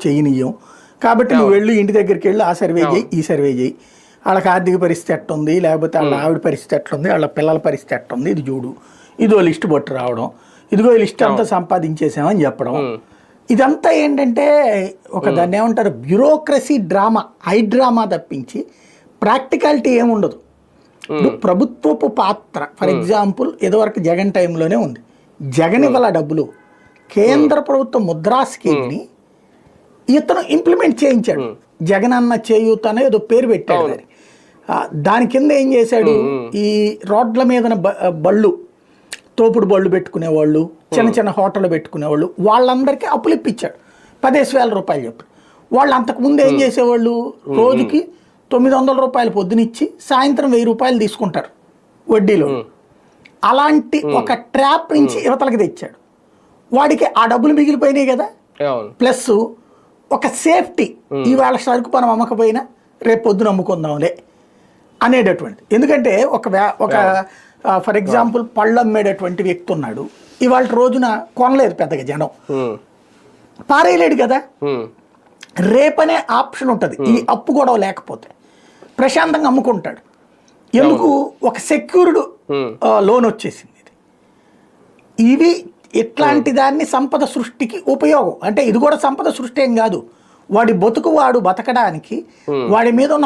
చేయనీయం. కాబట్టి నువ్వు వెళ్ళి ఇంటి దగ్గరికి వెళ్ళి ఆ సర్వే చేయి, ఈ సర్వే చేయి, వాళ్ళకి ఆర్థిక పరిస్థితి ఎట్టుంది, లేకపోతే వాళ్ళ ఆవిడ పరిస్థితి ఎట్లుంది, వాళ్ళ పిల్లల పరిస్థితి ఎట్టుంది, ఇది చూడు, ఇదో లిస్ట్ పట్టు రావడం, ఇదిగో ఈ లిస్ట్ అంతా సంపాదించేసామని చెప్పడం. ఇదంతా ఏంటంటే ఒక దాన్ని ఏమంటారు బ్యూరోక్రసీ డ్రామా, హై డ్రామా తప్పించి ప్రాక్టికాలిటీ ఏముండదు. ప్రభుత్వపు పాత్ర ఫర్ ఎగ్జాంపుల్ ఇదివరకు జగన్ టైంలోనే ఉంది. జగన్ ఇవ్వాల డబ్బులు, కేంద్ర ప్రభుత్వం ముద్రా స్కీమ్ని ఇతను ఇంప్లిమెంట్ చేయించాడు. జగన్ అన్న చేయూత అనే ఏదో పేరు పెట్టాడు. దాని కింద ఏం చేశాడు, ఈ రోడ్ల మీద బళ్ళు, తోపుడు బళ్ళు పెట్టుకునేవాళ్ళు, చిన్న చిన్న హోటళ్ళు పెట్టుకునేవాళ్ళు, వాళ్ళందరికీ అప్పులు ఇప్పించాడు 15,000 రూపాయలు చెప్పి. వాళ్ళు అంతకుముందు ఏం చేసేవాళ్ళు, రోజుకి 900 రూపాయలు పొద్దునిచ్చి సాయంత్రం 1000 రూపాయలు తీసుకుంటారు వడ్డీలో. అలాంటి ఒక ట్రాప్ నుంచి యువతలకి తెచ్చాడు. వాడికి ఆ డబ్బులు మిగిలిపోయినాయి కదా, ప్లస్ ఒక సేఫ్టీ, ఇవాళ సరుకు మనం అమ్మకపోయినా రేపు పొద్దున అమ్ముకుందాంలే అనేటటువంటిది. ఎందుకంటే ఒక ఫర్ ఎగ్జాంపుల్ పళ్ళు అమ్మేటటువంటి వ్యక్తి ఉన్నాడు, ఇవాళ రోజున కొనలేదు పెద్దగా జనం, పారేయలేడు కదా, రేపనే ఆప్షన్ ఉంటుంది. ఈ అప్పు గొడవ లేకపోతే ప్రశాంతంగా అమ్ముకుంటాడు. ఎందుకు, ఒక సెక్యూర్డ్ లోన్ వచ్చేసింది. ఇవి ఇట్లాంటి దాన్ని సంపద సృష్టికి ఉపయోగం. అంటే ఇది కూడా సంపద సృష్టి ఏం కాదు, వాడి బతుకు వాడు బతకడానికి వాడి మీద ఉన్న